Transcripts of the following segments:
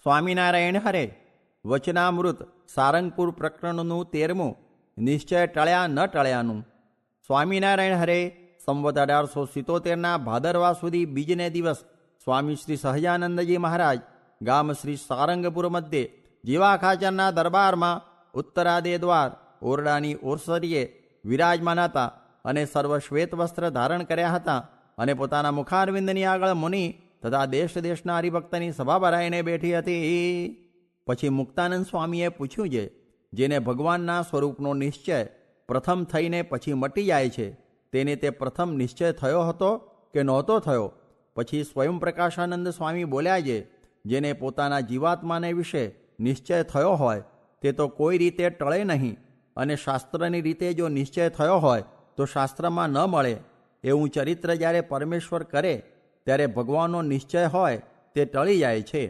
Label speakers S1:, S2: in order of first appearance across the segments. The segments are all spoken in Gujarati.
S1: સ્વામિનારાયણ હરે. વચનામૃત સારંગપુર પ્રકરણનું 13મું. નિશ્ચય ટળ્યા ન ટળ્યાનું. સ્વામિનારાયણ હરે. સંવત 1877 ભાદરવા સુધી બીજને દિવસ સ્વામી શ્રી સહજાનંદજી મહારાજ ગામ શ્રી સારંગપુર મધ્યે જીવા ખાચરના દરબારમાં ઉત્તરાદે દ્વાર ઓરડાની ઓરસરીએ વિરાજમાન હતા અને સર્વ શ્વેત વસ્ત્ર ધારણ કર્યા હતા અને પોતાના મુખારવિંદની આગળ મુનિ તથા દેશ દેશના હરિભક્તની સભા ભરાઈને બેઠી હતી. પછી મુક્તાનંદ સ્વામીએ પૂછ્યું છે, જેને ભગવાનના સ્વરૂપનો નિશ્ચય પ્રથમ થઈને પછી મટી જાય છે તેને તે પ્રથમ નિશ્ચય થયો હતો કે નહોતો થયો? પછી સ્વયં પ્રકાશાનંદ સ્વામી બોલ્યા છે, જેને પોતાના જીવાત્માને વિશે નિશ્ચય થયો હોય તે તો કોઈ રીતે ટળે નહીં, અને શાસ્ત્રની રીતે જો નિશ્ચય થયો હોય તો શાસ્ત્રમાં ન મળે એવું ચરિત્ર જ્યારે પરમેશ્વર કરે ત્યારે ભગવાનનો નિશ્ચય હોય તે ટળી જાય છે.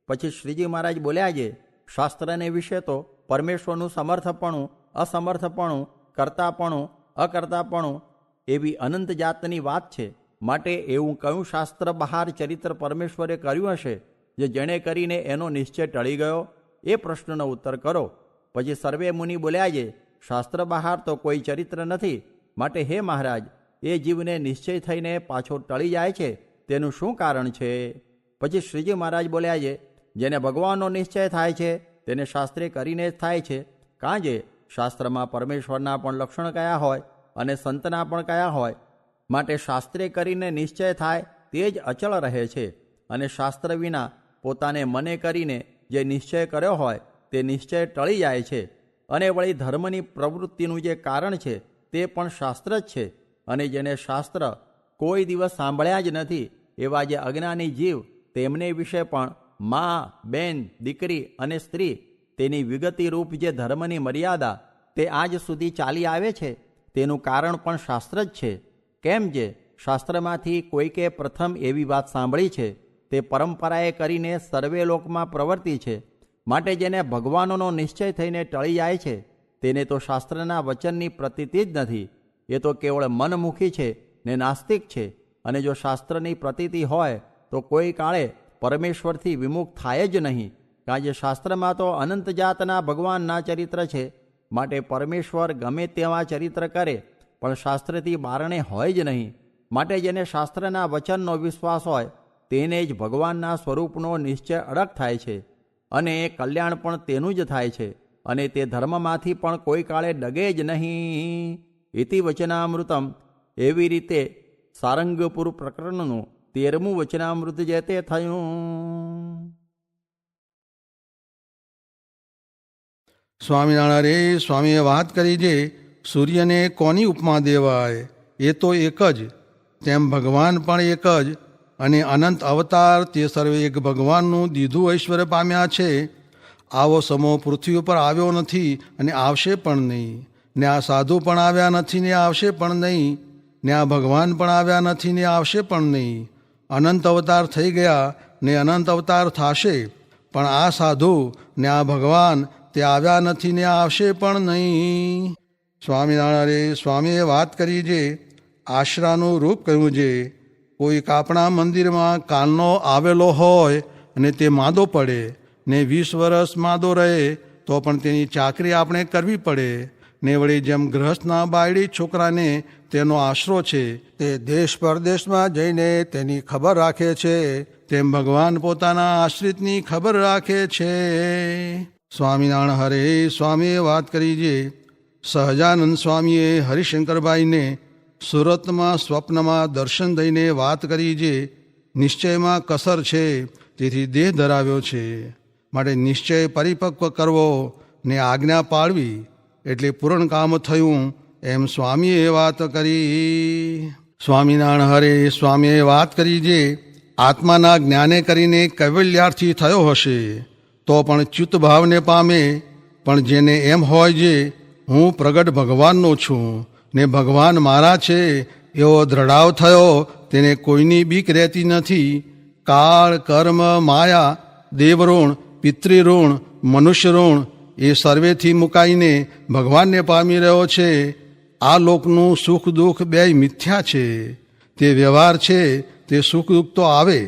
S1: પછી શ્રીજી મહારાજ બોલ્યા છે, શાસ્ત્રને વિશે તો પરમેશ્વરનું સમર્થપણું, અસમર્થપણું, કરતાપણું, અકર્તાપણું એવી અનંત જાતની વાત છે. માટે એવું કયું શાસ્ત્ર બહાર ચરિત્ર પરમેશ્વરે કર્યું હશે જે જેણે કરીને એનો નિશ્ચય ટળી ગયો? એ પ્રશ્નનો ઉત્તર કરો. પછી સર્વે મુનિ બોલ્યા છે, શાસ્ત્ર બહાર તો કોઈ ચરિત્ર નથી. માટે હે મહારાજ, એ જીવને નિશ્ચય થઈને પાછો ટળી જાય છે તેનું શું કારણ છે? પછી શ્રીજી મહારાજ બોલ્યા છે, જેને ભગવાનનો નિશ્ચય થાય છે તેને શાસ્ત્રે કરીને જ થાય છે. કાં જે શાસ્ત્રમાં પરમેશ્વરના પણ લક્ષણ કયા હોય અને સંતના પણ કયા હોય. માટે શાસ્ત્રે કરીને નિશ્ચય થાય તે જ અચળ રહે છે, અને શાસ્ત્ર વિના પોતાને મને કરીને જે નિશ્ચય કર્યો હોય તે નિશ્ચય ટળી જાય છે. અને વળી ધર્મની પ્રવૃત્તિનું જે કારણ છે તે પણ શાસ્ત્ર જ છે. અને જેને શાસ્ત્ર કોઈ દિવસ સાંભળ્યા જ નથી એવા જે અજ્ઞાની જીવ, તેમને વિશે પણ મા, બેન, દીકરી અને સ્ત્રી તેની વિગતિરૂપ જે ધર્મની મર્યાદા તે આજ સુધી ચાલી આવે છે તેનું કારણ પણ શાસ્ત્ર જ છે. કેમ જે શાસ્ત્રમાંથી કોઈકે પ્રથમ એવી વાત સાંભળી છે તે પરંપરાએ કરીને સર્વે લોકમાં પ્રવર્તી છે. માટે જેને ભગવાનનો નિશ્ચય થઈને ટળી જાય છે તેને તો શાસ્ત્રના વચનની પ્રતીતિ જ નથી. એ તો કેવળ મનમુખી છે ને નાસ્તિક છે. અને જો શાસ્ત્રની પ્રતીતિ હોય તો કોઈ કાળે પરમેશ્વરથી વિમુખ થાય જ નહીં. કારણ કે શાસ્ત્રમાં તો અનંત જાતના ભગવાનના ચરિત્ર છે. માટે પરમેશ્વર ગમે તેવા ચરિત્ર કરે પણ શાસ્ત્રથી બારણે હોય જ નહીં. માટે જેને શાસ્ત્રના વચનનો વિશ્વાસ હોય તેને જ ભગવાનના સ્વરૂપનો નિશ્ચય અડગ થાય છે, અને એ કલ્યાણ પણ તેનું જ થાય છે, અને તે ધર્મમાંથી પણ કોઈ કાળે ડગે જ નહીં. ઇતિ વચનામૃતમ. એવી રીતે સારંગપુર પ્રકરણનું 13મું વચનામૃત જે તે થયું.
S2: સ્વામિનારાયણ સ્વામીએ વાત કરી છે, સૂર્યને કોની ઉપમા દેવાય? એ તો એક જ, તેમ ભગવાન પણ એક જ, અને અનંત અવતાર તે સર્વે એક ભગવાનનું દીધું ઐશ્વર્ય પામ્યા છે. આવો સમો પૃથ્વી ઉપર આવ્યો નથી અને આવશે પણ નહીં. ને આ સાધુ પણ આવ્યા નથી ને આવશે પણ નહીં. ને આ ભગવાન પણ આવ્યા નથી ને આવશે પણ નહીં. અનંત અવતાર થઈ ગયા ને અનંત અવતાર થશે, પણ આ સાધુ ને આ ભગવાન તે આવ્યા નથી ને આવશે પણ નહીં. સ્વામિનારાયણ સ્વામીએ વાત કરી છે, આશરાનું રૂપ કહ્યું છે. કોઈ કાપણા મંદિરમાં કાલનો આવેલો હોય અને તે માદો પડે ને 20 વર્ષ માદો રહે તો પણ તેની ચાકરી આપણે કરવી પડે. ને વળી જેમ ગૃહસ્થના બાયડી છોકરાને તેનો આશરો છે તે દેશ પરદેશમાં જઈને તેની ખબર રાખે છે, તેમ ભગવાન પોતાના આશ્રિતની ખબર રાખે છે. સ્વામિનારાયણ હરે. સ્વામીએ વાત કરી છે, સહજાનંદ સ્વામીએ હરિશંકરભાઈને સુરતમાં સ્વપ્નમાં દર્શન દઈને વાત કરી છે, નિશ્ચયમાં કસર છે તેથી દેહ ધરાવ્યો છે. માટે નિશ્ચય પરિપક્વ કરવો ને આજ્ઞા પાળવી એટલે પૂર્ણ કામ થયું, એમ સ્વામીએ વાત કરી. સ્વામિનારાયણ હરે. સ્વામીએ વાત કરી છે, આત્માના જ્ઞાને કરીને કૈવલ્યાર્થી થયો હશે તો પણ ચ્યુત ભાવને પામે. પણ જેને એમ હોય છે હું પ્રગટ ભગવાનનો છું ને ભગવાન મારા છે એવો દ્રઢાવ થયો, તેને કોઈની બીક રહેતી નથી. કાળ, કર્મ, માયા, દેવઋણ, પિતૃઋણ, મનુષ્યઋણ એ સર્વેથી મુકાઈને ભગવાનને પામી રહ્યો છે. આ લોકનું સુખ દુઃખ બેય મિથ્યા છે. તે વ્યવહાર છે, તે સુખ દુઃખ તો આવે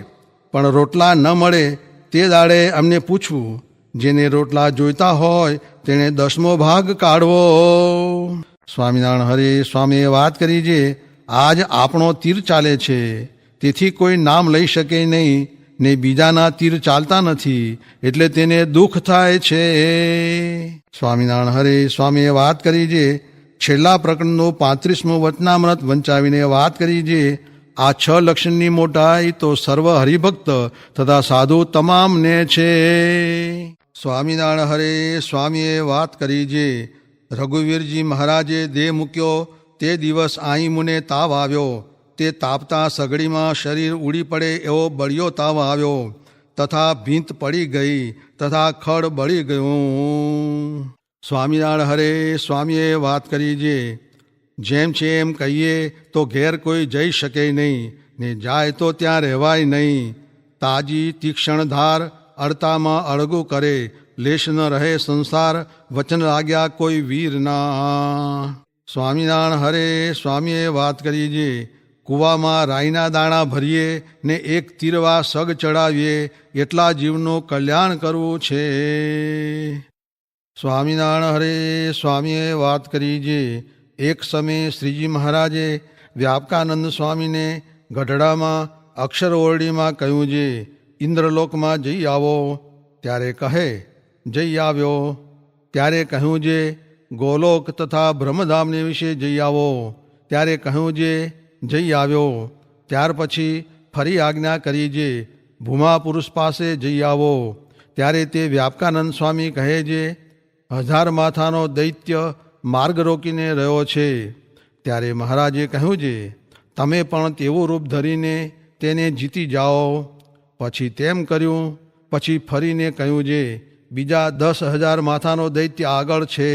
S2: પણ રોટલા ન મળે તે દાડે અમને પૂછવું, જેને રોટલા જોઈતા હોય તેણે 10મો ભાગ કાઢવો. સ્વામિનારાયણ હરે સ્વામીએ વાત કરી છે, આજ આપણો તીર ચાલે છે, તેથી કોઈ નામ લઈ શકે નહીં ને બીજાના તીર ચાલતા નથી, એટલે તેને દુઃખ થાય છે. સ્વામિનારાયણ હરે સ્વામીએ વાત કરી છે, છેલ્લા પ્રકરણનું 35મું વચનામૃત વંચાવીને વાત કરી છે, આ 6 લક્ષણની મોટાઈ તો સર્વ હરિભક્ત તથા સાધુ તમામને છે. સ્વામિનારાયણ હરે સ્વામીએ વાત કરી છે, રઘુવીરજી મહારાજે દેહ મૂક્યો તે દિવસ આઈ મુને તાવ આવ્યો. તે તાપતા સગડીમાં શરીર ઉડી પડે એવો બળિયો તાવ આવ્યો, તથા ભીંત પડી ગઈ, તથા ખડ બળી ગયું. સ્વામિનારાયણ હરે સ્વામીએ વાત કરી છે, જેમ છે એમ કહીએ તો ઘેર કોઈ જઈ શકે નહીં, ને જાય તો ત્યાં રહેવાય નહીં. તાજી તીક્ષણ ધાર અડતામાં અળગું કરે, લેશ ન રહે સંસાર, વચન લાગ્યા કોઈ વીરના. સ્વામિનારાયણ હરે સ્વામીએ વાત કરી છે, કૂવામાં રાઈના દાણા ભરીએ ને એક તીરવા સગ ચડાવીએ એટલા જીવનું કલ્યાણ કરવું છે. સ્વામિનારાયણ હરે સ્વામીએ વાત કરી છે, એક સમયે શ્રીજી મહારાજે વ્યાપકાનંદ સ્વામીને ગઢડામાં અક્ષર ઓરડીમાં કહ્યું છે, ઇન્દ્રલોકમાં જઈ આવો. ત્યારે કહે, જઈ આવ્યો. ત્યારે કહ્યું છે, ગોલોક તથા બ્રહ્મધામને વિશે જઈ આવો. ત્યારે કહ્યું છે, જઈ આવ્યો. ત્યાર પછી ફરી આજ્ઞા કરી છે, ભૂમા પુરુષ પાસે જઈ આવો. ત્યારે તે વ્યાપકાનંદ સ્વામી કહે છે, 1000 માથાનો દૈત્ય માર્ગ રોકીને રહ્યો છે. ત્યારે મહારાજે કહ્યું છે, તમે પણ તેવું રૂપ ધરીને તેને જીતી જાઓ. પછી તેમ કર્યું. પછી ફરીને કહ્યું છે, બીજા 10,000 માથાનો દૈત્ય આગળ છે.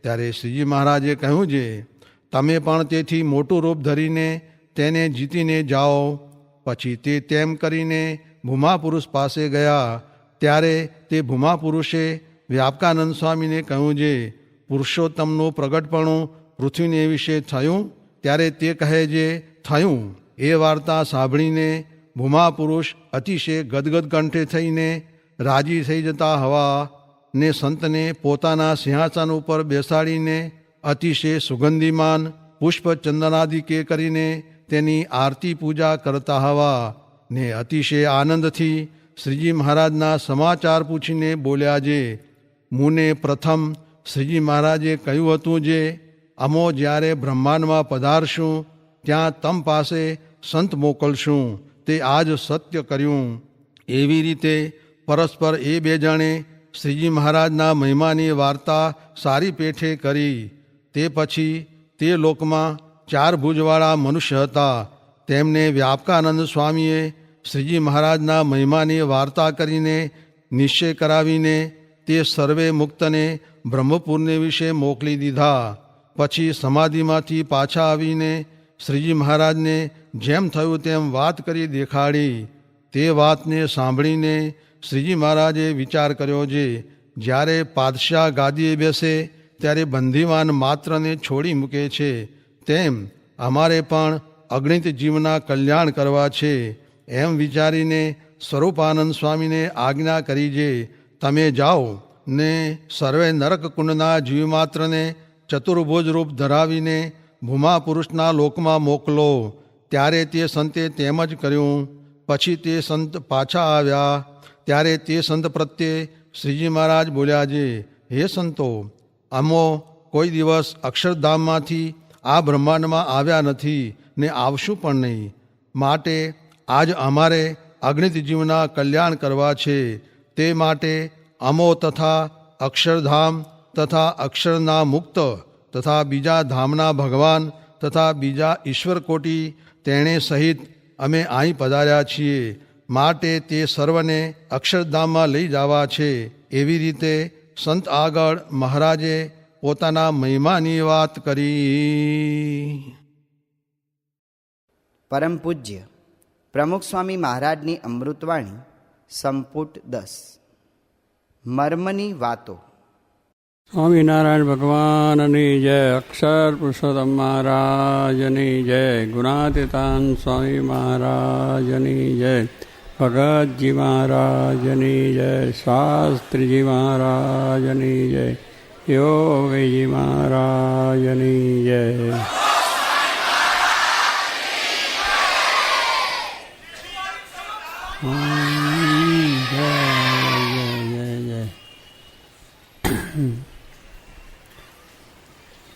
S2: ત્યારે શ્રીજી મહારાજે કહ્યું છે, તમે પણ તેથી મોટું રૂપ ધરીને તેને જીતીને જાઓ. પછી તે તેમ કરીને ભૂમા પુરુષ પાસે ગયા. ત્યારે તે ભૂમા પુરુષે વ્યાપકાનંદ સ્વામીને કહ્યું છે, પુરુષોત્તમનું પ્રગટપણું પૃથ્વીને વિશે થયું. ત્યારે તે કહે છે, થયું. એ વાર્તા સાંભળીને ભૂમા પુરુષ અતિશય ગદગદ કંઠે થઈને રાજી થઈ જતા હવા ને સંતને પોતાના સિંહાસન ઉપર બેસાડીને અતિશય સુગંધીમાન પુષ્પ ચંદનાદિકે કરીને તેની આરતી પૂજા કરતા હવા ને અતિશય આનંદથી શ્રીજી મહારાજના સમાચાર પૂછીને બોલ્યા છે. મુને પ્રથમ શ્રીજી મહારાજે કહ્યું હતું જે, અમો જ્યારે બ્રહ્માંડમાં પધારશું ત્યાં તમ પાસે સંત મોકલશું. તે આજ સત્ય કર્યું. એવી રીતે પરસ્પર એ 2 જણે શ્રીજી મહારાજના મહિમાની વાર્તા સારી પેઠે કરી. તે પછી તે લોકમાં 4 ભુજવાળા મનુષ્ય હતા. તેમને વ્યાપકાનંદ સ્વામીએ શ્રીજી મહારાજના મહિમાની વાર્તા કરીને નિશ્ચય કરાવીને તે સર્વે મુક્તને બ્રહ્મપુરને વિશે મોકલી દીધા. પછી સમાધિમાંથી પાછા આવીને શ્રીજી મહારાજને જેમ થયું તેમ વાત કરી દેખાડી. તે વાતને સાંભળીને શ્રીજી મહારાજે વિચાર કર્યો છે, જ્યારે પાદશાહ ગાદીએ બેસે ત્યારે બંધીવાન માત્રને છોડી મૂકે છે, તેમ અમારે પણ અગણિત જીવના કલ્યાણ કરવા છે. એમ વિચારીને સ્વરૂપાનંદ સ્વામીને આજ્ઞા કરી છે, તમે જાઓ ને સર્વે નરકકુંડના જીવમાત્રને ચતુર્ભુજ રૂપ ધરાવીને ભૂમા પુરુષના લોકમાં મોકલો. ત્યારે તે સંતે તેમ જ કર્યું. પછી તે સંત પાછા આવ્યા. ત્યારે તે સંત પ્રત્યે શ્રીજી મહારાજ બોલ્યા છે, હે સંતો, અમો કોઈ દિવસ અક્ષરધામમાંથી આ બ્રહ્માંડમાં આવ્યા નથી ને આવશું પણ નહીં. માટે આજ અમારે અગણિત જીવના કલ્યાણ કરવા છે. તે માટે અમો તથા અક્ષરધામ તથા અક્ષરના મુક્ત તથા બીજા ધામના ભગવાન તથા બીજા ઈશ્વર કોટી તેણે સહિત અમે અહીં પધાર્યા છીએ. માટે તે સર્વને અક્ષરધામમાં લઈ જવા છે. એવી રીતે સંત આગળ મહારાજે પોતાના મહિમાની વાત કરી.
S3: પરમ પૂજ્ય પ્રમુખ સ્વામી મહારાજની અમૃતવાણી સંપુટ 10 મર્મની વાતો.
S4: સ્વામિનારાયણ ભગવાનની જય, અક્ષર પુરુષોત્તમ મહારાજની જય, ગુણાતીતાન સ્વામી મહારાજની જય, ભગતજી મહારાજની જય, શાસ્ત્રીજી મહારાજની જય, યોગીજી મહારાજની જય. જય જય જય.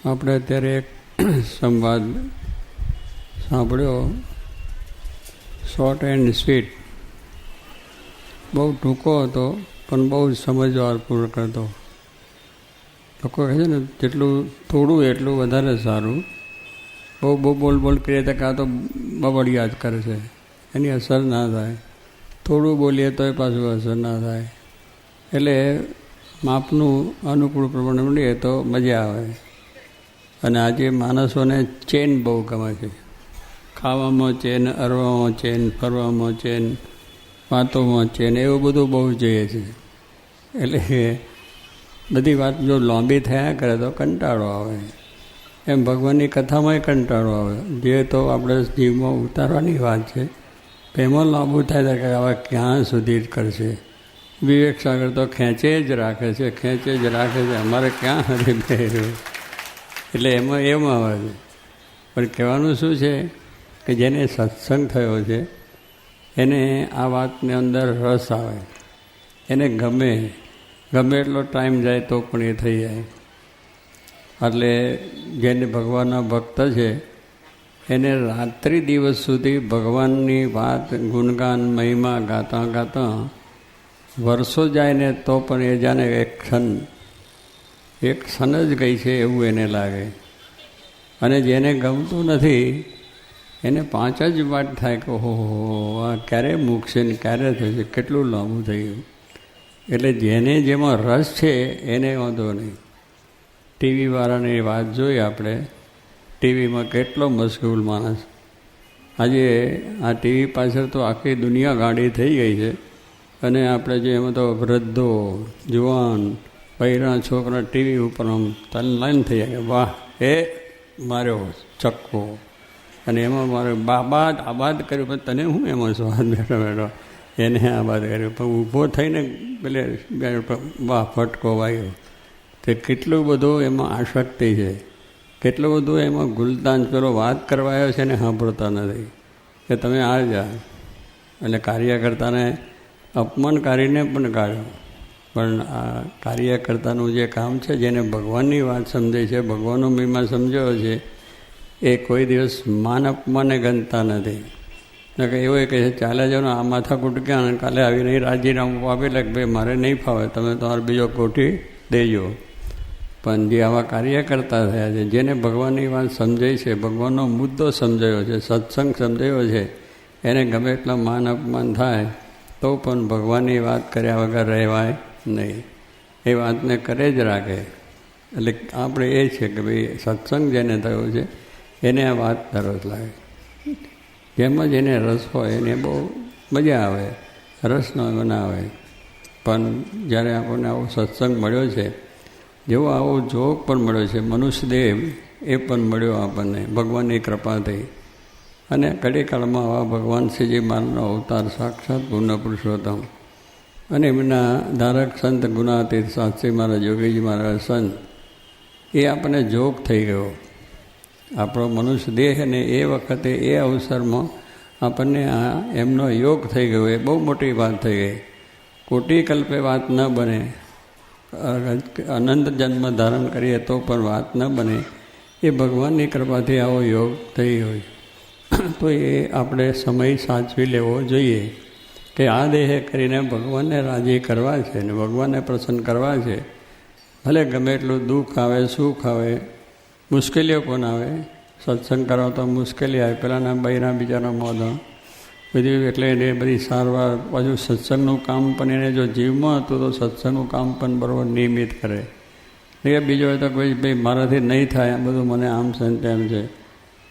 S4: આપણે અત્યારે એક સંવાદ સાંભળ્યો, શોર્ટ એન્ડ સ્વીટ. બહુ ટૂંકો હતો પણ બહુ સમજવાપૂર્વક હતો. લોકો કહે છે ને જેટલું થોડું એટલું વધારે સારું. બહુ બોલ કરીએ તો કાં તો બબડિયા જ કરે છે, એની અસર ના થાય. થોડું બોલીએ તોય પાછું અસર ના થાય. એટલે માપનું અનુકૂળ પ્રમાણે મળીએ તો મજા આવે. અને આજે માણસોને ચેન બહુ ગમે છે. ખાવામાં ચેન, અરવામાં ચેન, ફરવામાં ચેન, વાતોમાં ચેન, એવું બધું બહુ જોઈએ છે. એટલે બધી વાત જો લાંબી થયા કરે તો કંટાળો આવે. એમ ભગવાનની કથામાંય કંટાળો આવે. જે તો આપણે જીવમાં ઉતારવાની વાત છે, એમાં લાંબુ થાય કે હવે ક્યાં સુધી જ કરશે. વિવેક સાગર તો ખેંચે જ રાખે છે, ખેંચે જ રાખે છે, અમારે ક્યાં હરી બેરું. એટલે એમાં આવે છે. પણ કહેવાનું શું છે કે જેને સત્સંગ થયો છે એને આ વાતની અંદર રસ આવે, એને ગમે એટલો ટાઈમ જાય તો પણ એ થઈ જાય. એટલે જેને ભગવાનના ભક્ત છે એને રાત્રિ દિવસ સુધી ભગવાનની વાત, ગુણગાન, મહિમા ગાતા ગાતા વર્ષો જાય ને તો પણ એ જાણે એક ક્ષણ જ ગઈ છે એવું એને લાગે. અને જેને ગમતું નથી એને 5 જ વાત થાય કે ઓહો આ ક્યારે મૂકશે ને ક્યારે થશે, કેટલું લાંબુ થઈ ગયું. એટલે જેને જેમાં રસ છે એને વાંધો નહીં. ટીવીવાળાની વાત જોઈએ આપણે, ટીવીમાં કેટલો મશગુલ માણસ. આજે આ ટીવી પાછળ તો આખી દુનિયા ગાડી થઈ ગઈ છે. અને આપણે જે એમાં તો વૃદ્ધો, જુવાન, બૈરા છોકરા ટીવી ઉપર આમ તનલાઈન થઈ જાય કે વાહ એ માર્યો ચક્કો, અને એમાં મારે આબાદ કર્યું. પણ તને હું એમાં સ્વાદ બેઠો એને આબાદ કર્યો. પણ ઊભો થઈને પેલે વાહ ફટકો વાગ્યો. તે કેટલું બધું એમાં આસક્તિ છે, કેટલું બધું એમાં ગુલતાન પેલો વાત કરવા આવ્યો છે ને સાંભળતા નથી કે તમે આ જા. એટલે કાર્યકર્તાને અપમાનકારીને પણ કાઢ્યો. પણ આ કાર્યકર્તાનું જે કામ છે, જેને ભગવાનની વાત સમજે છે, ભગવાનનો મહિમા સમજ્યો છે, એ કોઈ દિવસ માન અપમાને ગણતા નથી. કે એવું કહે છે ચાલે જાઓ ને આ માથાકૂટ ક્યાં, કાલે આવીને રાજીનામું આપી લે કે ભાઈ મારે નહીં ફાવે, તમે તમારે બીજો કોઠી દેજો. પણ જે આવા કાર્યકર્તા થયા છે, જેને ભગવાનની વાત સમજાય છે, ભગવાનનો મુદ્દો સમજાયો છે, સત્સંગ સમજાયો છે, એને ગમે એટલા માન અપમાન થાય તો પણ ભગવાનની વાત કર્યા વગર રહેવાય નહીં. એ વાતને કરે જ રાખે. એટલે આપણે એ છે કે ભાઈ સત્સંગ જેને થયો છે એને આ વાત તરસ લાગે. જેમાં જેને રસ હોય એને બહુ મજા આવે, રસ ન બનાવે. પણ જ્યારે આપણને આવો સત્સંગ મળ્યો છે, જેવો આવો જોગ પણ મળ્યો છે, મનુષ્યદેવ એ પણ મળ્યો આપણને ભગવાનની કૃપાથી. અને કડીકાળમાં આવા ભગવાન શ્રીજી મહારાજનો અવતાર સાક્ષાત પૂર્ણ પુરુષોત્તમ અને એમના ધારક સંત ગુણાતીત શાસ્ત્રી મહારાજ, યોગીજી મહારાજ સંત, એ આપણને જોગ થઈ ગયો. આપણો મનુષ્ય દેહ અને એ વખતે એ અવસરમાં આપણને આ એમનો યોગ થઈ ગયો. એ બહુ મોટી વાત થઈ ગઈ. કોટી કલ્પે વાત ન બને, અનંત જન્મ ધારણ કરીએ તો પણ વાત ન બને. એ ભગવાનની કૃપાથી આવો યોગ થઈ હોય તો એ આપણે સમય સાચવી લેવો જોઈએ કે આ દેહે કરીને ભગવાનને રાજી કરવા છે ને ભગવાનને પ્રસન્ન કરવા છે. ભલે ગમે એટલું દુઃખ આવે, સુખ આવે, મુશ્કેલીઓ પણ આવે. સત્સંગ કરો તો મુશ્કેલી આવે. પેલાના બૈરા બીજાના મોઢા બધી, એટલે એને બધી સારવાર. પાછું સત્સંગનું કામ પણ એને જો જીવમાં હતું તો સત્સંગનું કામ પણ બરાબર નિયમિત કરે. એ બીજો હોય તો કોઈ ભાઈ મારાથી નહીં થાય, બધું મને આમ છે તેમ છે.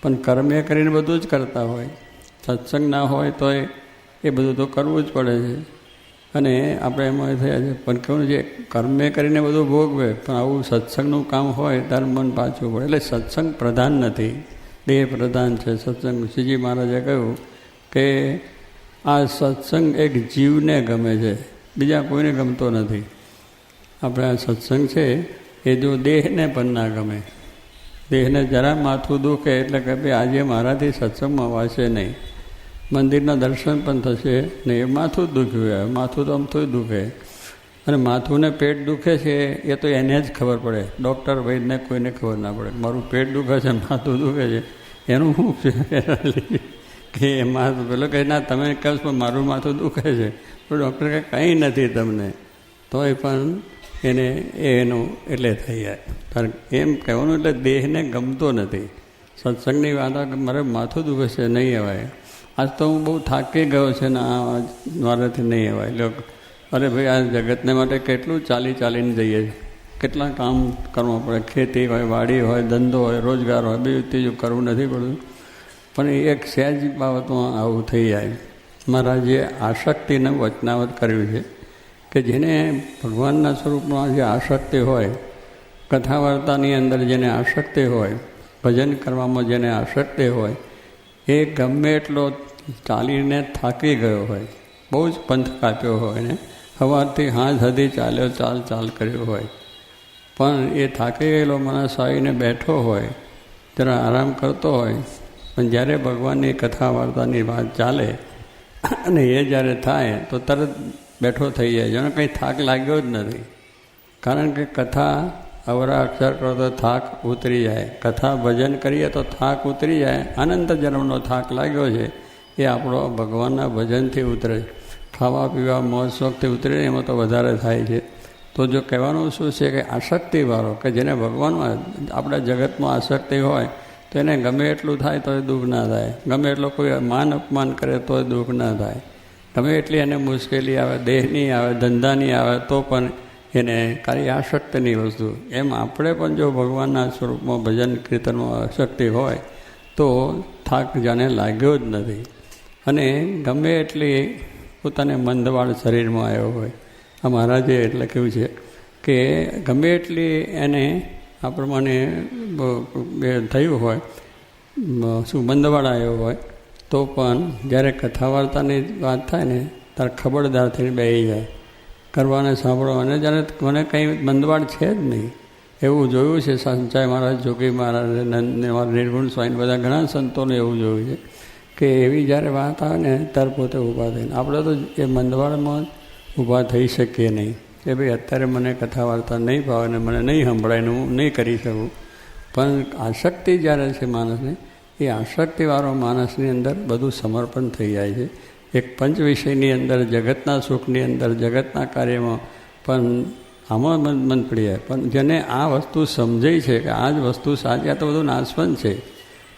S4: પણ કર્મે કરીને બધું જ કરતા હોય. સત્સંગ ના હોય તો એ બધું તો કરવું જ પડે છે. અને આપણે એમાં થયા છે. પણ કેવું છે, કર્મે કરીને બધું ભોગવે, પણ આવું સત્સંગનું કામ હોય ત્યારે મન પાછું પડે. એટલે સત્સંગ પ્રધાન નથી, દેહ પ્રધાન છે સત્સંગ. શ્રીજી મહારાજે કહ્યું કે આ સત્સંગ એક જીવને ગમે છે, બીજા કોઈને ગમતો નથી. આપણે આ સત્સંગ છે એ જો દેહને પણ ના ગમે. દેહને જરા માથું દુખે એટલે કે ભાઈ આજે મારાથી સત્સંગમાં વાશે નહીં, મંદિરના દર્શન પણ થશે નહીં, માથું જ દુખ્યું. માથું તો આમ થોડું દુખે, અને માથું ને પેટ દુખે છે એ તો એને જ ખબર પડે. ડૉક્ટર વૈદને કોઈને ખબર ના પડે મારું પેટ દુખે છે, માથું દુખે છે, એનું શું છે કે એમાં પેલો કહે ના તમે કહો પણ મારું માથું દુખે છે, તો ડૉક્ટર કહે કંઈ નથી તમને, તોય પણ એને એનું એટલે થઈ જાય. કારણ એમ કહેવાનું એટલે દેહને ગમતો નથી. સત્સંગની વાત મારે માથું દુખે છે, નહીં અવાય, આજ તો હું બહુ થાકી ગયો છે ને આ મારાથી નહીં અવાય. લોકો અરે ભાઈ આ જગતને માટે કેટલું ચાલીને જઈએ, કેટલા કામ કરવું પડે, ખેતી હોય, વાડી હોય, ધંધો હોય, રોજગાર હોય, બીજું ત્રીજું કરવું નથી પડતું. પણ એક સહેજ બાબતમાં આવું થઈ જાય. મહારાજે આસક્તિનું વચનાવત કર્યું છે કે જેને ભગવાનના સ્વરૂપમાં જે આસક્તિ હોય, કથા વાર્તાની અંદર જેને આસક્તિ હોય, ભજન કરવામાં જેને આસક્તિ હોય, એ ગમે એટલો ચાલીને થાકી ગયો હોય, બહુ જ પંથ કાપ્યો હોય ને સવારથી સાંજ સુધી ચાલ કર્યો હોય, પણ એ થાકી ગયેલો માણસ આવીને બેઠો હોય, જરા આરામ કરતો હોય, પણ જ્યારે ભગવાનની કથા વાર્તાની વાત ચાલે અને એ જ્યારે થાય તો તરત બેઠો થઈ જાય, જેને કંઈ થાક લાગ્યો જ નથી. કારણ કે કથા અવરા અક્ષર કરો તો થાક ઉતરી જાય, કથા ભજન કરીએ તો થાક ઉતરી જાય. અનંત જન્મનો થાક લાગ્યો છે એ આપણો ભગવાનના ભજનથી ઉતરે. ખાવા પીવા મોજ શોખથી ઉતરે એમાં તો વધારે થાય છે. તો જો કહેવાનું શું છે કે આસક્તિવાળો કે જેને ભગવાનમાં આપણા જગતમાં આસક્તિ હોય તો એને ગમે એટલું થાય તોય દુઃખ ના થાય, ગમે એટલો કોઈ માન અપમાન કરે તોય દુઃખ ના થાય, ગમે એટલી એને મુશ્કેલી આવે, દેહની આવે, ધંધાની આવે, તો પણ એને ખાલી આસક્તિની વસ્તુ. એમ આપણે પણ જો ભગવાનના સ્વરૂપમાં ભજન કીર્તનમાં આસક્તિ હોય તો થાક જાણે લાગ્યો જ નથી. અને ગમે એટલી પોતાને મંદવાળ શરીરમાં આવ્યો હોય, આ મહારાજે એટલે કેવું છે કે ગમે એટલી એને આ પ્રમાણે થયું હોય, શું મંદવાળ આવ્યો હોય, તો પણ જ્યારે કથા વાર્તાની વાત થાય ને ત્યારે ખબરદાર થઈને બેસી જાય, કરવાને સાંભળવાને. જ્યારે મને કંઈ મંદવાળ છે જ નહીં એવું જોયું છે. સંચાય મહારાજ, જોગી મહારાજ, નિર્ગુણ સ્વામી, બધા ઘણા સંતોને એવું જોયું છે કે એવી જ્યારે વાત આવે ને ત્યારે પોતે ઊભા થઈને, આપણે તો એ મંદવાળમાં ઊભા થઈ શકીએ નહીં કે ભાઈ અત્યારે મને કથા વાર્તા નહીં ભાવે ને મને નહીં સંભળાય ને હું નહીં કરી શકું. પણ આસક્તિ જ્યારે છે માણસને, એ આસક્તિવાળો માણસની અંદર બધું સમર્પણ થઈ જાય છે. એક પંચ વિષયની અંદર, જગતના સુખની અંદર, જગતના કાર્યમાં પણ આમાં મન પડી જાય. પણ જેને આ વસ્તુ સમજાય છે કે આ જ વસ્તુ સાચી, આ તો બધું નાશવંત છે,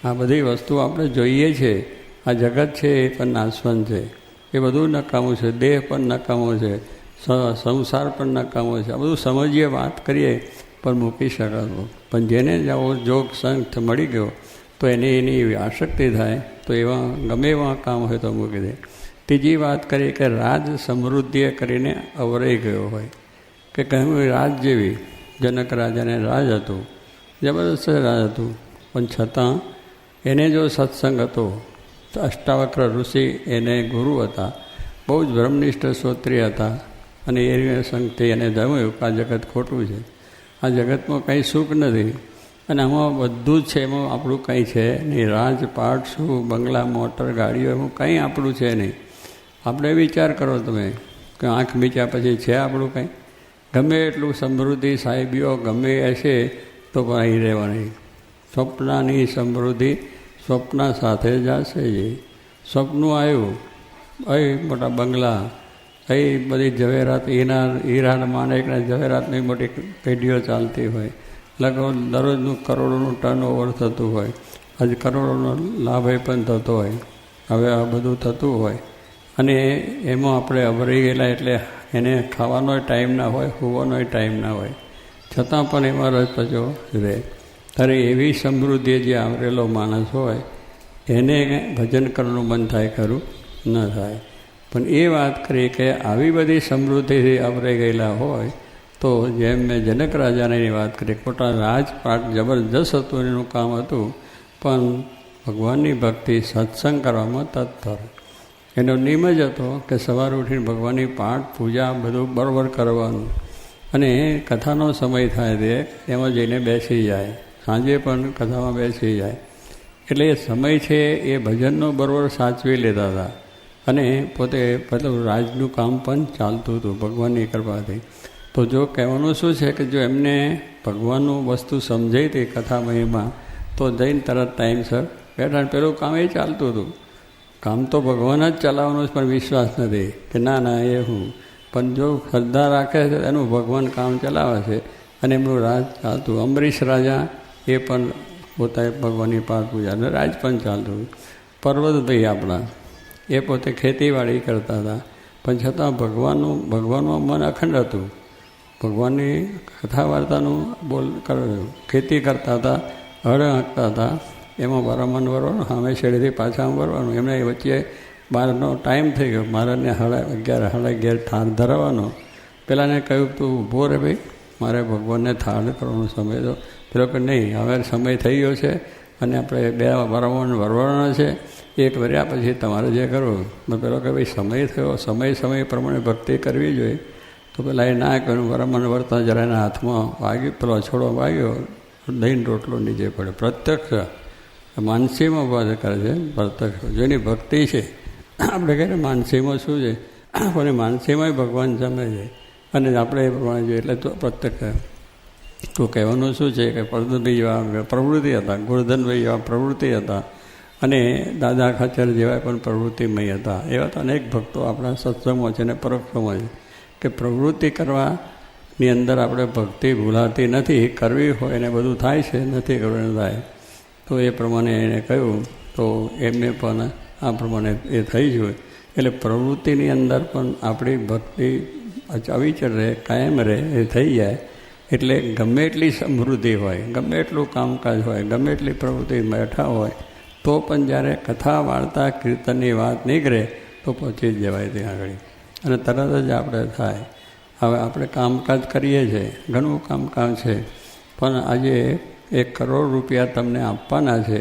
S4: આ બધી વસ્તુ આપણે જોઈએ છે, આ જગત છે એ પણ નાશવંત છે, એ બધું નકામું છે, દેહ પણ નકામો છે, સંસાર પણ નકામો છે. આ બધું સમજીએ, વાત કરીએ પણ મૂકી શકાતું. પણ જેને આવો જોગ સંત મળી ગયો તો એને એની એવી આસક્તિ થાય તો એવા ગમે એવા કામ હોય તો મૂકી દે. ત્રીજી વાત કરી કે રાજ સમૃદ્ધિએ કરીને અવરાઈ ગયો હોય, કે કહ્યું રાજ જેવી, જનક રાજાને રાજ હતું, જબરદસ્ત રાજ હતું, પણ છતાં એને જો સત્સંગ હતો, અષ્ટાવક્ર ઋષિ એને ગુરુ હતા, બહુ જ બ્રહ્મનિષ્ઠ શ્રોત્રિય હતા, અને એ સંગથી એને જમ્યું કે આ જગત ખોટું છે, આ જગતમાં કંઈ સુખ નથી, અને આમાં બધું જ છે, એમાં આપણું કંઈ છે નહીં, રાજપાટ શું, બંગલા, મોટર, ગાડીઓ, એમાં કંઈ આપણું છે નહીં. આપણે વિચાર કરો તમે કે આંખ મીચ્યા પછી છે આપણું કંઈ? ગમે એટલું સમૃદ્ધિ સાહેબીઓ ગમે હશે તો પણ અહીં રહેવાની. સ્વપ્નાની સમૃદ્ધિ સ્વપ્ન સાથે જશે જ. સ્વપ્નું આવ્યું, અહીં મોટા બંગલા, અહીં બધી ઝવેરાત, હીરા માણેકના ઝવેરાતની મોટી પેઢીઓ ચાલતી હોય, લગભગ દરરોજનું કરોડોનું ટર્ન ઓવર થતું હોય, આજે કરોડોનો લાભ પણ થતો હોય, હવે આ બધું થતું હોય, અને એમાં આપણે અવરાઈ ગયેલા એટલે એને ખાવાનો ટાઈમ ના હોય, સૂવાનો ટાઈમ ના હોય, છતાં પણ એમાં રસ પચો રહે. ત્યારે એવી સમૃદ્ધિ જે આવરેલો માણસ હોય એને ભજન કરવાનું મન થાય, ખરું ન થાય. પણ એ વાત કરી કે આવી બધી સમૃદ્ધિથી આવરાઈ ગયેલા હોય તો જેમ મેં જનક રાજાની વાત કરી, ખોટા રાજપાટ જબરજસ્ત હતું, એનું કામ હતું, પણ ભગવાનની ભક્તિ સત્સંગ કરવામાં તત્પર. એનો નિયમ જ હતો કે સવારે ઉઠીને ભગવાનની પાઠ પૂજા બધું બરાબર કરવાનું, અને કથાનો સમય થાય તે એમાં જઈને બેસી જાય, સાંજે પણ કથામાં બેસી જાય. એટલે એ સમય છે એ ભજનનો બરાબર સાચવી લેતા હતા, અને પોતે મતલબ રાજનું કામ પણ ચાલતું હતું ભગવાનની કૃપાથી. તો જો કહેવાનું શું છે કે જો એમને ભગવાનનું વસ્તુ સમજાઈ હતી કથામયમાં, તો જઈને તરત ટાઈમસર બેઠા. પેલું કામ એ ચાલતું હતું, કામ તો ભગવાન જ ચલાવવાનું, પણ વિશ્વાસ નથી કે ના ના એ હું, પણ જો શ્રદ્ધા રાખે છે એનું ભગવાન કામ ચલાવે છે, અને એમનું રાજ ચાલતું. અમરીશ રાજા એ પણ પોતાએ ભગવાનની પાઠ પૂજા અને રાજ પણ ચાલતું. પર્વતભાઈ આપણા એ પોતે ખેતીવાડી કરતા હતા, પણ છતાં ભગવાનનું મન અખંડ હતું. ભગવાનની કથા વાર્તાનું ખેતી કરતા હતા, હળ હાંકતા હતા, એમાં વરામણ વરવાનું, સામે શેડેથી પાછા વરવાનું. એમને વચ્ચે બહારનો ટાઈમ થઈ ગયો, મારાને 11:30 ઠાર ધરાવવાનો. પેલાને કહ્યું તું ઊભો રે ભાઈ, મારે ભગવાનને થાળ કરવાનો સમય તો. પેલો કે નહીં, હવે સમય થઈ ગયો છે અને આપણે 2 વરામણ વરવાના છે, એક વર્યા પછી તમારે જે કરવું. પેલો કે ભાઈ સમય થયો, સમય પ્રમાણે ભક્તિ કરવી જોઈએ. તો પેલા એ ના કહ્યું, વરામણ વરતા જરા એના હાથમાં વાગ્યું, પેલો છોડો વાગ્યો, દહીં રોટલો નીચે પડ્યો. પ્રત્યક્ષ માનસીમાં વાત કરે છે, પ્રત્યક્ષ જેની ભક્તિ છે. આપણે કહીએ માનસીમાં શું છે, પણ માનસીમાં ભગવાન જમે છે, અને આપણે એ પ્રમાણે જોઈએ એટલે તો પ્રત્યક્ષ. તો કહેવાનું શું છે કે પરદભાઈ જેવા પ્રવૃત્તિ હતા, ગોરધનભાઈ જેવા પ્રવૃત્તિ હતા, અને દાદા ખાચર જેવા પણ પ્રવૃત્તિમય હતા. એવા તો અનેક ભક્તો આપણા સત્સંગમાં છે અને પરોક્ષમાં છે કે પ્રવૃત્તિ કરવાની અંદર આપણે ભક્તિ ભૂલાતી નથી. કરવી હોય એને બધું થાય છે, નથી કરવાનું થાય. તો એ પ્રમાણે એને કહ્યું, તો એમને પણ આ પ્રમાણે એ થઈ ગયું. એટલે પ્રવૃત્તિની અંદર પણ આપણી ભક્તિ અવિચળ રહે, કાયમ રહે, એ થઈ જાય. એટલે ગમે એટલી સમૃદ્ધિ હોય, ગમે એટલું કામકાજ હોય, ગમે એટલી પ્રવૃત્તિ બેઠા હોય, તો પણ જ્યારે કથા વાર્તા કીર્તનની વાત નીકળે તો પહોંચી જ જવાય ત્યાં આગળ, અને તરત જ આપણે થાય. હવે આપણે કામકાજ કરીએ છીએ, ઘણું કામકાજ છે, પણ આજે 1 કરોડ રૂપિયા તમને આપવાના છે,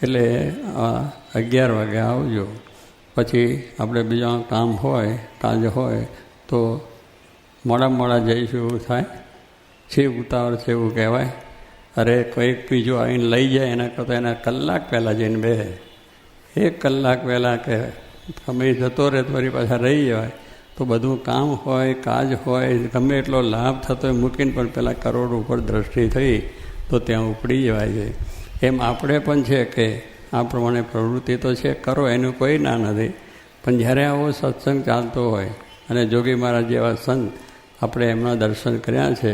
S4: એટલે 11 વાગે આવજો. પછી આપણે બીજા કામ હોય, કાજ હોય તો મોડા જઈશું એવું થાય છે. ઉતાવળ છે એવું કહેવાય. અરે કોઈક બીજું આવીને લઈ જાય એના કરતાં એના કલાક પહેલાં જઈને બેસે. 1 કલાક પહેલાં કે સમય જતો રહે તો ફરી પાછા રહી જવાય. તો બધું કામ હોય, કાજ હોય, ગમે એટલો લાભ થતો હોય મૂકીને પણ પહેલાં કરોડ ઉપર દ્રષ્ટિ થઈ તો ત્યાં ઉપડી જવાય છે. એમ આપણે પણ છે કે આ પ્રમાણે પ્રવૃત્તિ તો છે, કરો એનું કોઈ ના નથી. પણ જ્યારે આવો સત્સંગ ચાલતો હોય અને જોગી મહારાજ જેવા સંત આપણે એમના દર્શન કર્યા છે,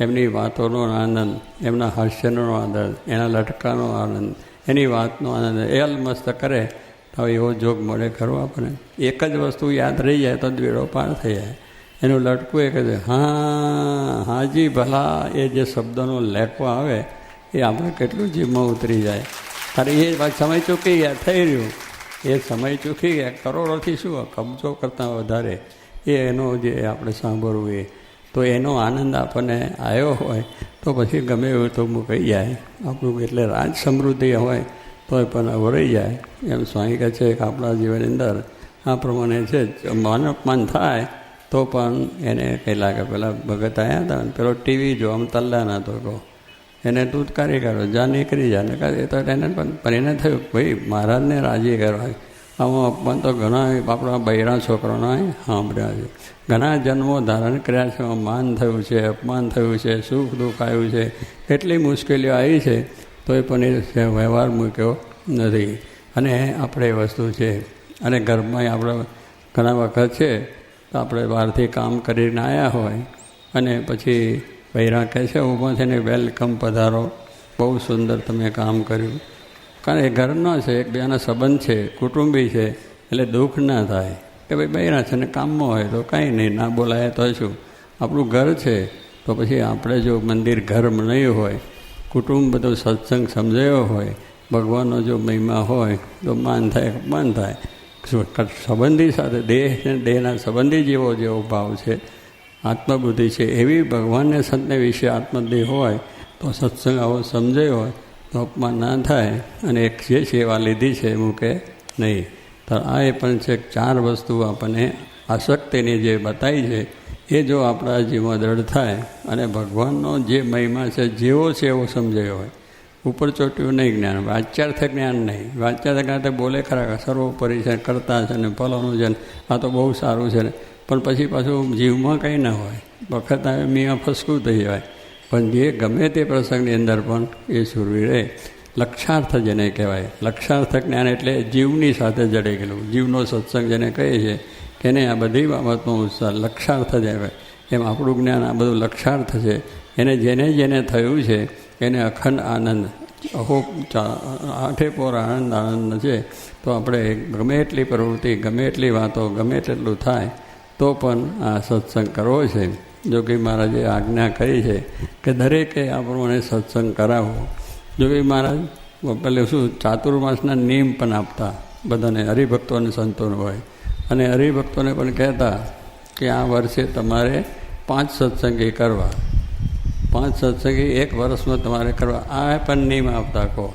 S4: એમની વાતોનો આનંદ, એમના હાસ્યનો આનંદ, એના લટકાનો આનંદ, એની વાતનો આનંદ એ અલમસ્ત કરે તો એવો જોગ મળે ખરો આપણને. એક જ વસ્તુ યાદ રહી જાય તો બેડો પાર થઈ જાય. એનું લટકું એ કહે છે હા હાજી ભલા, એ જે શબ્દનો લેખો આવે એ આપણે કેટલું જીવમાં ઉતરી જાય. ત્યારે એ સમય ચૂકી ગયા, થઈ રહ્યું, એ સમય ચૂકી ગયા. કરોડોથી શું કબજો કરતાં વધારે એનો જે આપણે સાંભળવું એ તો એનો આનંદ આપણને આવ્યો હોય તો પછી ગમે એવું તો મૂકાઈ જાય આપણું. એટલે રાજ સમૃદ્ધિ હોય તો પણ અવરાઈ જાય. એમ સ્વામી કહે છે કે આપણા જીવનની અંદર આ પ્રમાણે છે, માન અપમાન થાય તો પણ એને કંઈ લાગે. પેલા ભગત આવ્યા હતા ને પેલો ટીવી જો આમ તલ્લાના તો કહો એને દૂધકારી કરો, જા નીકળી જાય ને એ તો એને પણ એને થયું ભાઈ મહારાજને રાજી કરવા. આમાં અપમાન તો ઘણા આપણા બૈરા છોકરાઓના સાંભળ્યા છે. ઘણા જન્મો ધારણ કર્યા છે, માન થયું છે, અપમાન થયું છે, સુખ દુઃખ આવ્યું છે, એટલી મુશ્કેલીઓ આવી છે તોય પણ એ વ્યવહાર મૂક્યો નથી. અને આપણે એ વસ્તુ છે. અને ઘરમાં આપણે ઘણા વખત છે તો આપણે બહારથી કામ કરીને આવ્યા હોય અને પછી બૈરા કહે છે ઊભા થઈને વેલકમ પધારો, બહુ સુંદર તમે કામ કર્યું. કારણ એ ઘરનો છે, એકબીજાના સંબંધ છે, કુટુંબી છે, એટલે દુઃખ ના થાય કે ભાઈ બૈરા છે ને કામમાં હોય તો કાંઈ નહીં, ના બોલાય તો શું. આપણું ઘર છે તો પછી આપણે જો મંદિર ઘર બનાવ્યું હોય, કુટુંબ બધો સત્સંગ સમજાયો હોય, ભગવાનનો જો મહિમા હોય તો માન થાય, અપમાન થાય. સંબંધી સાથે દેહ ને દેહના સંબંધી જેવો ભાવ છે, આત્મબુદ્ધિ છે, એવી ભગવાનને સંતને વિશે આત્મબુદ્ધિ હોય તો સત્સંગ આવો સમજાયો હોય તો અપમાન ના થાય. અને એક જે સેવા લીધી છે એ મૂકે નહીં. તો આ એ પણ છે 4 વસ્તુ આપણને આસક્તિની જે બતાવી છે એ જો આપણા જીવમાં દ્રઢ થાય અને ભગવાનનો જે મહિમા છે જેવો છે એવો સમજાયો હોય, ઉપર ચોટ્યું નહીં જ્ઞાન, વાચ્યાર્થ જ્ઞાન નહીં. વાચ્યાર્થ જ્ઞાન તો બોલે ખરા સર્વોપરી છે, કરતા છે ને ફલોનું છે ને આ તો બહુ સારું છે ને, પણ પછી પાછું જીવમાં કંઈ ના હોય, વખત આવે મિયાં ફસકું થઈ જાય. પણ જે ગમે તે પ્રસંગની અંદર પણ એ સુરવી રહે. લક્ષાર્થ જેને કહેવાય, લક્ષાર્થ જ્ઞાન એટલે જીવની સાથે જડી ગયેલું, જીવનો સત્સંગ જેને કહે છે કે એને આ બધી બાબતનો ઉત્સાહ લક્ષાર્થ જ આવે. એમ આપણું જ્ઞાન આ બધું લક્ષાર્થ છે. એને જેને જેને થયું છે એને અખંડ આનંદ, અહો 8 પોર આનંદ છે. તો આપણે ગમે એટલી પ્રવૃત્તિ, ગમે એટલી વાતો, ગમે તેટલું થાય તો પણ આ સત્સંગ કરવો છે. જોગી મહારાજે આજ્ઞા કરી છે કે દરેકે આ પ્રમાણે સત્સંગ કરાવવો. જોગી મહારાજ પેલું શું ચાતુર્માસના નિયમ પણ આપતા બધાને, હરિભક્તો અને સંતોને હોય, અને હરિભક્તોને પણ કહેતા કે આ વર્ષે તમારે 5 સત્સંગી કરવા, 5 સત્સંગી 1 વર્ષમાં તમારે કરવા, આ પણ નિયમ આપતા કહો.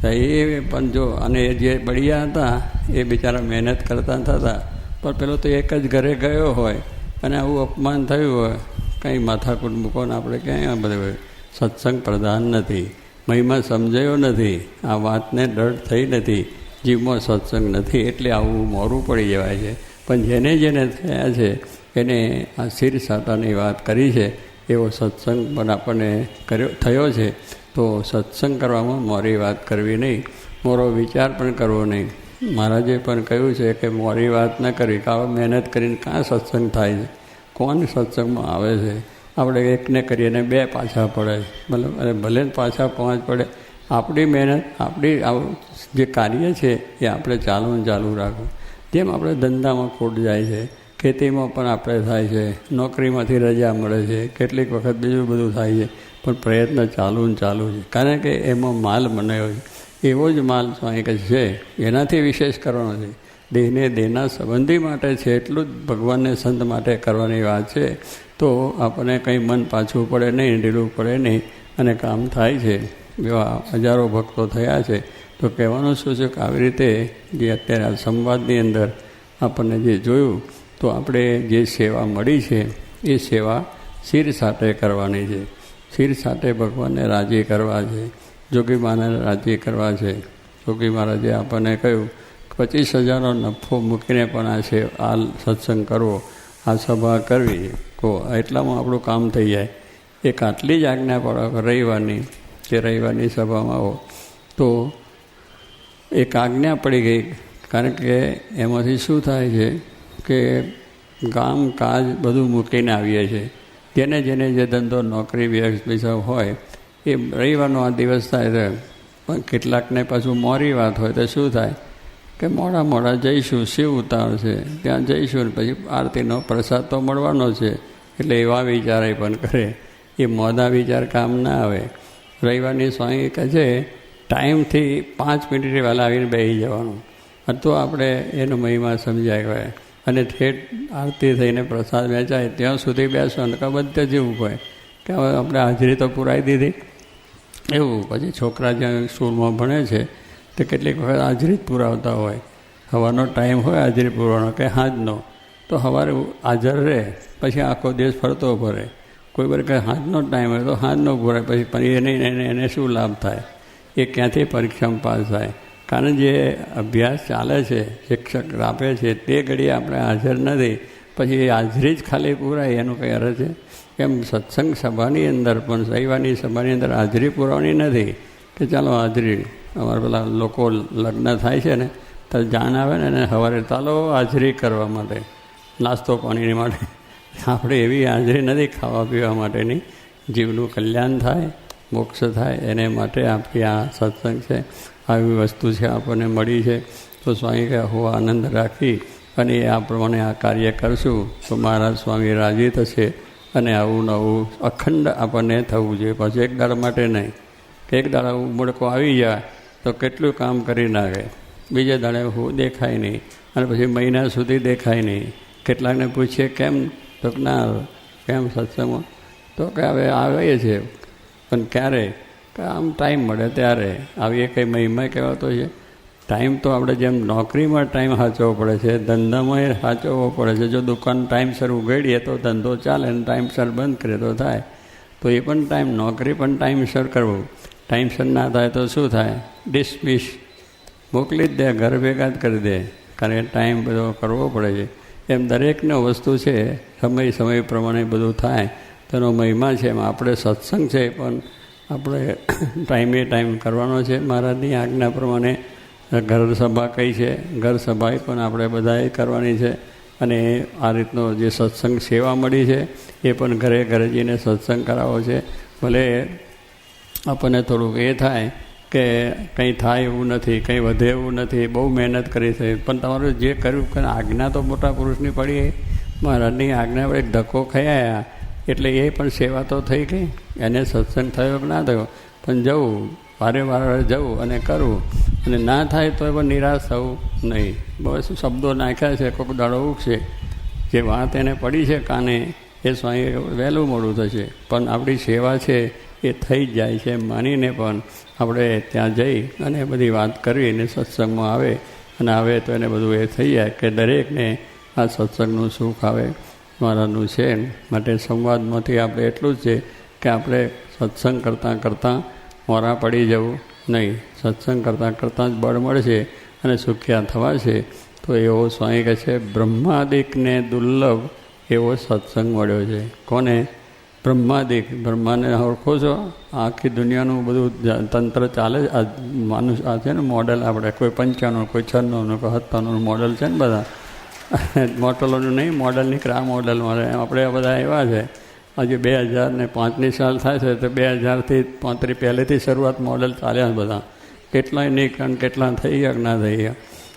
S4: તો એ પણ જો, અને જે બળિયા હતા એ બિચારા મહેનત કરતા થતા, પણ પેલો તો એક જ ઘરે ગયો હોય અને આવું અપમાન થયું હોય, કંઈ માથાકૂટ મૂકો ને આપણે ક્યાંય આ બધું સત્સંગ પ્રધાન નથી, મહિમા સમજાયો નથી, આ વાતને દૃઢ થઈ નથી, જીવમાં સત્સંગ નથી, એટલે આવું મોરું પડી જવાય છે. પણ જેને જેને થયા છે એને આ શિર સાટાની વાત કરી છે, એવો સત્સંગ પણ આપણને થયો છે. તો સત્સંગ કરવામાં મોરી વાત કરવી નહીં, મોરો વિચાર પણ કરવો નહીં. મહારાજે પણ કહ્યું છે કે મોરી વાત ન કરવી, કાં મહેનત કરીને કાં સત્સંગ થાય છે, કોણ સત્સંગમાં આવે છે. આપણે એકને કરીએ ને 2 પાછા પડે, અને ભલે પાછા 5 પડે. આપણી મહેનત, આપણી જે કાર્ય છે એ આપણે ચાલુ રાખવું. જેમ આપણે ધંધામાં ખોટ જાય છે, ખેતીમાં પણ આપણે થાય છે, નોકરીમાંથી રજા મળે છે, કેટલીક વખત બીજું બધું થાય છે, પણ પ્રયત્ન ચાલુ છે, કારણ કે એમાં માલ બનાવ્યો છે. એવો જ માલ સ્વામી કહે છે, એનાથી વિશેષ કરવાનો છે. દેહને દેહના સંબંધી માટે છે, એટલું જ ભગવાનને સંત માટે કરવાની વાત છે. તો આપણને કંઈ મન પાછું પડે નહીં, ઢીલું પડે નહીં, અને કામ થાય છે. એવા હજારો ભક્તો થયા છે. તો કહેવાનું શું છે કે આવી રીતે જે અત્યારે આ સંવાદની અંદર આપણને જે જોયું, તો આપણે જે સેવા મળી છે એ સેવા શિર સાથે કરવાની છે. શિર સાથે ભગવાનને રાજી કરવા છે, જોગી મહારાજને રાજી કરવા છે. જોગી મહારાજે આપણને કહ્યું 25,000નો નફો મૂકીને પણ આ સત્સંગ કરવો, આ સભા કરવી, કહો એટલામાં આપણું કામ થઈ જાય. એક આટલી જ આજ્ઞા પડો રવિવારની, કે રવિવારની સભામાં આવો. તો એક આજ્ઞા પડી ગઈ, કારણ કે એમાંથી શું થાય છે કે કામ કાજ બધું મૂકીને આવીએ છીએ. જેને જે ધંધો નોકરી વ્યવસાય હોય એ રવિવારનો આ દિવસ થાય છે. પણ કેટલાકને પાછું મોરી વાત હોય તો શું થાય કે મોડા જઈશું, શિવ ઉતાર છે ત્યાં જઈશું, પછી આરતીનો પ્રસાદ તો મળવાનો છે, એટલે એવા વિચારે પણ કરે. એ મોડા વિચાર કામ ના આવે. રવિવારની સ્વામી કહે છે ટાઈમથી 5 મિનિટ વહેલા આવીને બેસી જવાનું, તો આપણે એનો મહિમા સમજાય ગયા. અને ઠેઠ આરતી થઈને પ્રસાદ વેચાય ત્યાં સુધી બેસવાનું, કે બધે જેવું હોય કે હવે આપણે હાજરી તો પુરાવી દીધી એવું. પછી છોકરા જ્યાં સ્કૂલમાં ભણે છે તે કેટલીક વખત હાજરી જ પુરાવતા હોય. સવારનો ટાઈમ હોય હાજરી પૂરવાનો કે સાંજનો, તો સવારે હાજર રહે, પછી આખો દિવસ ફરતો ફરે. કોઈ વાર કંઈ સાંજનો ટાઈમ હોય તો સાંજનો પૂરાય, પછી એને શું લાભ થાય? એ ક્યાંથી પરીક્ષામાં પાસ થાય? કારણ જે અભ્યાસ ચાલે છે, શિક્ષક આપે છે, તે ઘડીએ આપણે હાજર નથી, પછી એ હાજરી જ ખાલી પૂરાય, એનું કંઈ અર્થ છે? એમ સત્સંગ સભાની અંદર પણ, રવિવારની સભાની અંદર હાજરી પૂરવાની નથી કે ચાલો હાજરી. અમારા પેલા લોકો લગ્ન થાય છે ને તો જાણ આવે ને એને સવારે ચાલો હાજરી કરવા માટે, નાસ્તો પાણીની માટે. આપણે એવી હાજરી નથી ખાવા પીવા માટેની. જીવનું કલ્યાણ થાય, મોક્ષ થાય, એને માટે આપણી આ સત્સંગ છે. આવી વસ્તુ છે આપણને મળી છે. તો સ્વામી કહે હું આનંદ રાખી અને આ પ્રમાણે આ કાર્ય કરશું તો મહારાજ સ્વામી રાજી થશે. અને આવું નવું અખંડ આપણને થવું જોઈએ. પછી એક દાડા માટે નહીં કે એક દાડા ઉમળકો આવી જાય તો કેટલું કામ કરી નાખે, બીજે દાડે હું દેખાય નહીં, અને પછી મહિના સુધી દેખાય નહીં. કેટલાકને પૂછીએ કેમ, તો ના કેમ સત્સંગમાં, તો કે હવે આવીએ છીએ પણ ક્યારે, કે આમ ટાઈમ મળે ત્યારે આવીએ. કંઈ મહિમા કહેવાતો છે? ટાઈમ તો આપણે જેમ નોકરીમાં ટાઈમ સાચવવો પડે છે, ધંધામાં સાચવવો પડે છે. જો દુકાન ટાઈમસર ઉગાડીએ તો ધંધો ચાલે, અને ટાઈમસર બંધ કરીએ તો થાય. તો એ પણ ટાઈમ, નોકરી પણ ટાઈમસર કરવું. ટાઈમસર ના થાય તો શું થાય? ડિસમિસ, મોકલી જ દે, ઘર ભેગા જ કરી દે, કારણ કે ટાઈમ બધો કરવો પડે છે. એમ દરેકનો વસ્તુ છે સમય પ્રમાણે બધું થાય, તેનો મહિમા છે. એમાં આપણે સત્સંગ છે પણ આપણે ટાઈમ કરવાનો છે. મહારાજની આજ્ઞા પ્રમાણે ઘર સભા કઈ છે, ઘર સભા પણ આપણે બધાએ કરવાની છે. અને આ રીતનો જે સત્સંગ સેવા મળી છે એ પણ ઘરે ઘરે જઈને સત્સંગ કરાવો છે. ભલે આપણને થોડુંક એ થાય કે કંઈ થાય એવું નથી, કંઈ વધે એવું નથી, બહુ મહેનત કરી છે, પણ તમારું જે કર્યું કે આજ્ઞા તો મોટા પુરુષની પડી, મહારાજની આજ્ઞા પર એક ધક્કો ખાયા એટલે એ પણ સેવા તો થઈ ગઈ. એને સત્સંગ થયો કે ના થયો, પણ જવું, વારે જવું અને કરવું, અને ના થાય તો પણ નિરાશ થવું નહીં. બસ શબ્દો નાખ્યા છે, કોઈક દાડો ઉગશે. જે વાત એને પડી છે કાને એ સ્વામી વહેલું મોડું થશે, પણ આપણી સેવા છે એ થઈ જ જાય છે. માનીને પણ આપણે ત્યાં જઈ અને બધી વાત કરવી, ને સત્સંગમાં આવે અને આવે તો એને બધું એ થઈ જાય કે દરેકને આ સત્સંગનું સુખ આવે. મહારાજનું છે માટે સંવાદમાંથી આપણે એટલું જ છે કે આપણે સત્સંગ કરતાં મોરા પડી જવું નહીં. સત્સંગ કરતાં જ બળ મળશે અને સુખ્યા થવા છે. તો એવો સ્વામી કહે છે બ્રહ્માદિકને દુર્લભ એવો સત્સંગ મળ્યો છે. કોને? બ્રહ્માદિક. બ્રહ્માને ઓળખો છો? આખી દુનિયાનું બધું તંત્ર ચાલે. આ માનુષ આ છે ને મોડલ, આપણે કોઈ 95, કોઈ 96, કોઈ 97 મોડલ છે ને બધા. મોટલોનું નહીં, મોડલ નીકળે, આ મોડલ મળે. આપણે બધા એવા છે. આજે 2005ની સાલ થાય છે તો 2000થી 35 પહેલેથી શરૂઆત મોડલ ચાલ્યા બધા. કેટલાય નીકળ, કેટલા થઈ ગયા ના થઈ ગયા.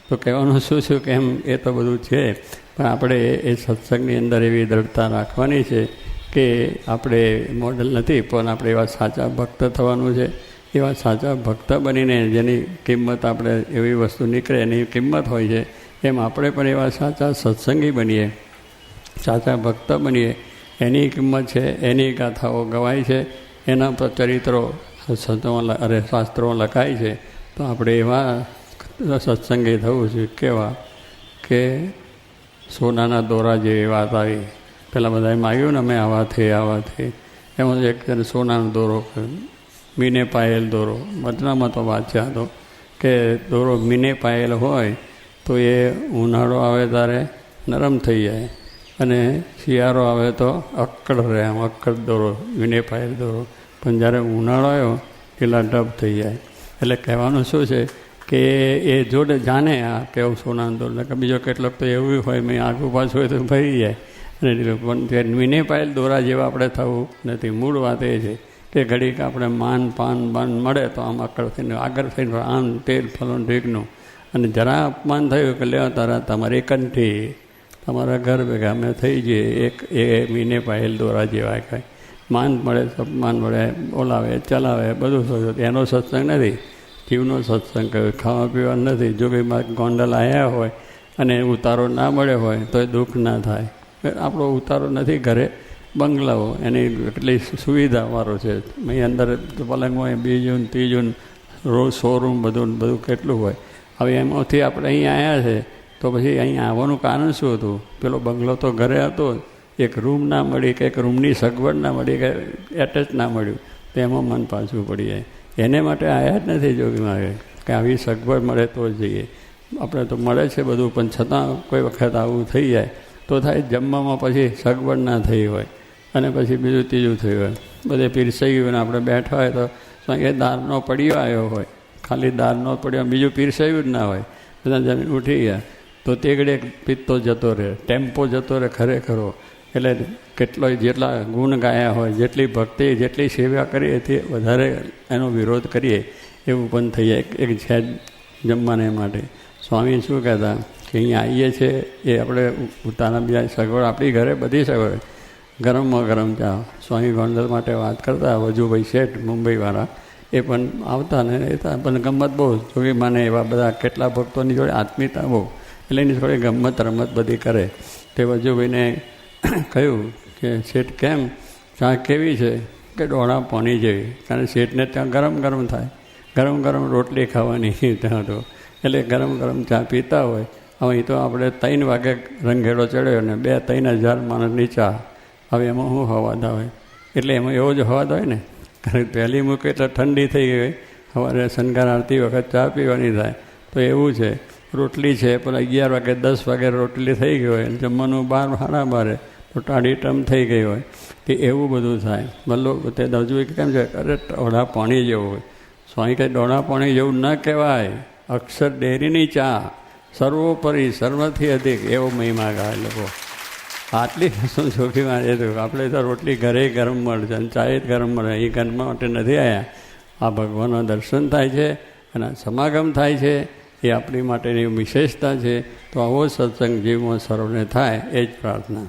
S4: તો કહેવાનું શું છું કે એમ એ તો બધું છે, પણ આપણે એ સત્સંગની અંદર એવી દ્રઢતા રાખવાની છે કે આપણે મોડલ નથી, પણ આપણે એવા સાચા ભક્ત થવાનું છે. એવા સાચા ભક્ત બનીને જેની કિંમત, આપણે એવી વસ્તુ નીકળે એની કિંમત હોય છે, એમ આપણે પણ એવા સાચા સત્સંગી બનીએ, સાચા ભક્ત બનીએ. એની કિંમત છે, એની ગાથાઓ ગવાય છે, એના પર ચરિત્રો શાસ્ત્રોમાં લખાય છે. તો આપણે એવા સત્સંગી થવું છે. કેવા કે સોનાના દોરા જેવી વાત આવી. પહેલાં બધાએ માગ્યું ને અમે આવાથી એમાં એક સોનાનો દોરો, મીને પાયેલ દોરો. બદનામાં તો વાત છે આ તો, કે દોરો મીને પાયેલ હોય તો એ ઉનાળો આવે ત્યારે નરમ થઈ જાય, અને શિયાળો આવે તો અક્કડ રહે. આમ અક્કડ દોરો, મીને પાયેલ દોરો. પણ જ્યારે ઉનાળો આવ્યો એટલા ડબ થઈ જાય. એટલે કહેવાનું શું છે કે એ જોડે જાણે આ કેવું સોનાનો દોરો. કે બીજો કેટલોક તો એવું હોય, મેં આગું પાછું હોય તો ભરી જાય. અને પણ મીને પાયેલ દોરા જેવા આપણે થવું નથી. મૂળ વાત એ છે કે ઘડીક આપણે પાન મળે તો આમ અક્કડ થઈને આગળ થઈને આમ તેલ ફલન ઢીકનું, અને જરા અપમાન થયું કે લેવા તારા તમારી કંઠી, તમારા ઘર ભેગા અમે થઈ જઈએ. એક એ મીને પાયેલ દોરા જેવા કાંઈ માન મળે, અપમાન મળે, બોલાવે, ચલાવે, બધું થયું. એનો સત્સંગ નથી, જીવનો સત્સંગ કહ્યું. ખાવા પીવા નથી. જો કંઈ ગોંડલ આવ્યા હોય અને ઉતારો ના મળ્યો હોય તો એ દુઃખ ના થાય. આપણો ઉતારો નથી ઘરે, બંગલાઓ, એની કેટલી સુવિધાવાળો છે. અહીં અંદર પલંગ હોય, બીજું ત્રીજું રોજ શોરૂમ, બધું કેટલું હોય. હવે એમાંથી આપણે અહીં આવ્યા છે તો પછી અહીં આવવાનું કારણ શું હતું? પેલો બંગલો તો ઘરે હતો, એક રૂમ ના મળી, કે એક રૂમની સગવડ ના મળી, કે એટેચ ના મળ્યું, તો એમાં મન પાછું પડી જાય. એને માટે આવ્યા જ નથી જોગી મારે કે આવી સગવડ મળે તો જ જઈએ. આપણે તો મળે છે બધું, પણ છતાં કોઈ વખત આવું થઈ જાય તો થાય. જમવામાં પછી સગવડ ના થઈ હોય અને પછી બીજું ત્રીજું થયું હોય, બધે પીરસાઈ ગયું ને આપણે બેઠા હોય તો એ દાળનો પડ્યો આવ્યો હોય, ખાલી દાળનો પડ્યો, બીજું પીરસાયું જ ના હોય, બધા જમીન ઉઠી ગયા તો તે ઘડે પિત્તો જતો રહે, ટેમ્પો જતો રહે ખરેખરો. એટલે કેટલોય જેટલા ગુણ ગાયા હોય, જેટલી ભક્તિ, જેટલી સેવા કરીએ એથી વધારે એનો વિરોધ કરીએ એવું પણ થઈ જાય. એક છે જમવાને માટે સ્વામી શું કહેતા કે અહીંયા આવીએ છીએ એ આપણે ઉતારા બીજા સગવડ, આપણી ઘરે બધી સગવડ, ગરમમાં ગરમ ચા. સ્વામી ગોંડલ માટે વાત કરતા વજુભાઈ શેઠ મુંબઈવાળા, એ પણ આવતા ને રહેતા, પણ ગમત બહુ. જોકે મને એવા બધા કેટલા ભક્તોની જોડે આત્મીયતા બહુ, એટલે એની થોડી ગમત રમત બધી કરે. તે વજુભાઈને કહ્યું કે શેઠ કેમ ચા કેવી છે? કે ડોળા પાણી જેવી. કારણ શેઠને ત્યાં ગરમ ગરમ થાય, ગરમ ગરમ રોટલી ખાવાની ત્યાં તો. એટલે ગરમ ગરમ ચા પીતા હોય. હવે તો આપણે 3 વાગે રંગેડો ચડ્યો ને 2-3 હજાર માણસની ચા. હવે એમાં શું હવાદ આવે? એટલે એમાં એવો જ હવાદ હોય ને. કારણ કે પહેલી મૂકે એટલે ઠંડી થઈ ગઈ, સવારે શણગાર આરતી વખત ચા પીવાની થાય. તો એવું છે. રોટલી છે પેલા 11 વાગે 10 વાગે રોટલી થઈ ગઈ હોય, જમવાનું 12-12 તો ટાઢી ટમ થઈ ગઈ હોય કે એવું બધું થાય. ભલો તે હજુ કેમ છે, અરે ડોળા પાણી જેવું હોય. સ્વામી કંઈ ડોળા પાણી જેવું ન કહેવાય. અક્ષર ડેરીની ચા સર્વોપરી સર્વથી અધિક એવો મહિમા ગાય લોકો. આટલી વસ્તુ ચોખ્ખી મારે તો આપણે તો રોટલી ઘરે ગરમ મળે છે અને ચાય ગરમ મળે. એ ગરમ માટે નથી આવ્યા. આ ભગવાનના દર્શન થાય છે અને સમાગમ થાય છે. એ આપણી માટેની વિશેષતા છે. તો આવો સત્સંગ જીવમાં સર્વને થાય એ જ પ્રાર્થના.